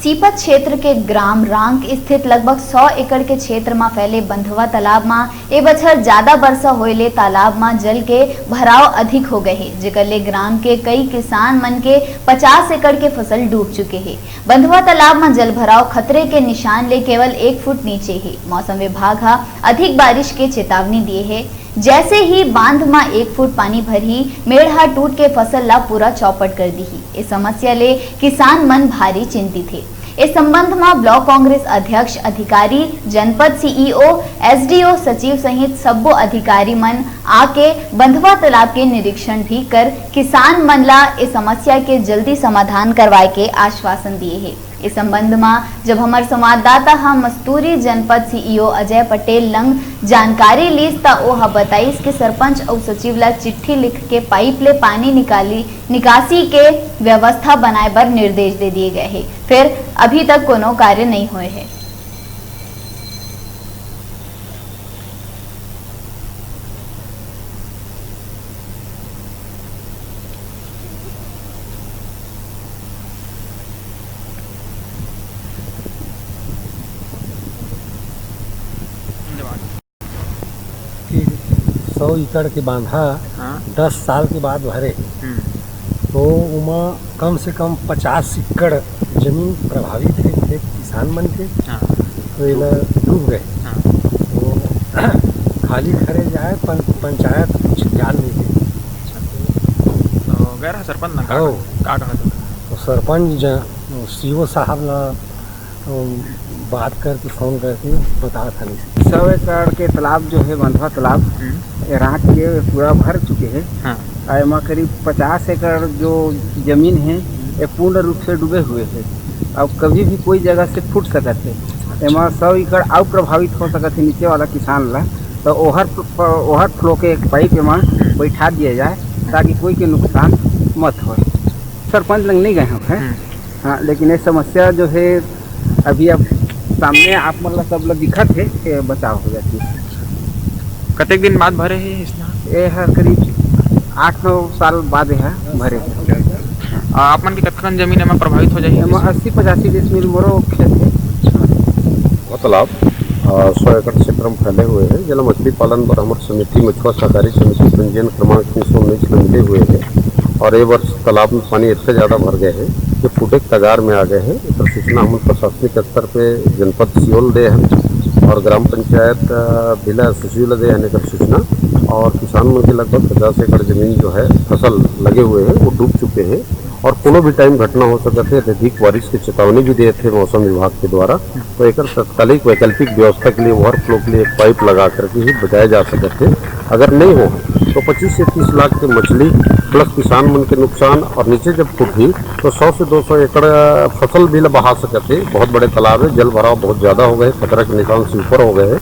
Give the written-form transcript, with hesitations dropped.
सीपत क्षेत्र के ग्राम रांक स्थित लगभग 100 एकड़ के क्षेत्र में फैले बंधवा तालाब में ए बछर ज्यादा वर्षा होइले तालाब में जल के भराव अधिक हो गए है, जेकर ले ग्राम के कई किसान मन के 50 एकड़ के फसल डूब चुके हैं। बंधवा तालाब में जल भराव खतरे के निशान ले केवल 1 फुट नीचे है। मौसम विभाग हा अधिक बारिश के चेतावनी दिए है। जैसे ही बांध में 1 फुट पानी भरी मेढ़ा टूट के फसल ला पूरा चौपट कर दी ही। इस समस्या ले किसान मन भारी चिंतित थे। इस संबंध में ब्लॉक कांग्रेस अध्यक्ष, अधिकारी, जनपद सीईओ, एसडीओ, सचिव सहित सब्बो अधिकारी मन आके बंधवा तालाब के निरीक्षण भी कर किसान मन ला इस समस्या के जल्दी समाधान करवाए के आश्वासन दिए है। इस संबंध में जब हमारे संवाददाता हम मस्तूरी जनपद सीईओ अजय पटेल लंग जानकारी लीस ता ओह बताइस कि सरपंच और सचिव ला चिट्ठी लिख के पाइप ले पानी निकासी के व्यवस्था बनाए बर निर्देश दे दिए गए हैं। फिर अभी तक कोनो कार्य नहीं हुए है। कि 100 एकड़ के बांधा 10 साल के बाद भरे तो उमा कम से कम 50 एकड़ जमीन प्रभावित है किसान मन के। तो ये डूब गए। तो खाली करे जाए पंचायत कुछ ध्यान नहीं दे। तो गैर सरपंच ना का तो सरपंच सीओ साहब ना बात करके फ़ोन करके बता था। 100 एकड़ के तालाब जो है बंधवा तालाब रात के पूरा भर चुके हैं। एमा करीब 50 एकड़ जो जमीन है ये पूर्ण रूप से डूबे हुए हैं। अब कभी भी कोई जगह से फूट सकते है। एमा 100 एकड़ और प्रभावित हो सकते नीचे वाला किसान ला। तो ओवर फ्लो के एक पाइप में बैठा दिया जाए ताकि कोई के नुकसान मत हो। सरपंच लग नहीं गए हैं। हाँ, लेकिन ये समस्या जो है अभी अब सामने आप मतलब सब लोग दिखत है कि बचाव हो जाती है। कतेक दिन बाद भरे है इसना? ये है करीब 8-9 साल बाद है भरे। आप मन की कतकन जमीन में प्रभावित हो जाए? 80-85 डिसमिल मोरो खेत है। तालाब 100 एकड़ क्षेत्र में फैले हुए हैं। जल मछली पालन पर हमारे समिति मछुआ सहकारी समिति पंजीयन क्रमांक 319 में मिले हुए हैं। और ये वर्ष तालाब में पानी इतने ज़्यादा भर गए हैं कि फूटे कगार में आ गए हैं। इस सूचना हम प्रशासनिक स्तर पे जनपद सीओल दे हैं और ग्राम पंचायत जिला सचिव दे हैं सूचना। और किसान मन के लगभग 50 एकड़ जमीन जो है फसल लगे हुए हैं वो डूब चुके हैं। और कोनो भी टाइम घटना हो सकते है। अधिक बारिश की चेतावनी भी दिए थे मौसम विभाग के द्वारा। तो एक तत्कालिक वैकल्पिक व्यवस्था के लिए ओवरफ्लो के लिए एक पाइप लगा करके ही बचाए जा सकते। अगर नहीं हो तो 25 से 30 लाख की मछली प्लस किसान मन के नुकसान। और नीचे जब फूटी तो 100 से 200 एकड़ फसल भी बहा सकते। बहुत बड़े तालाब है, जल भराव बहुत ज़्यादा हो गए, खतरा के निशान से ऊपर हो गए हैं।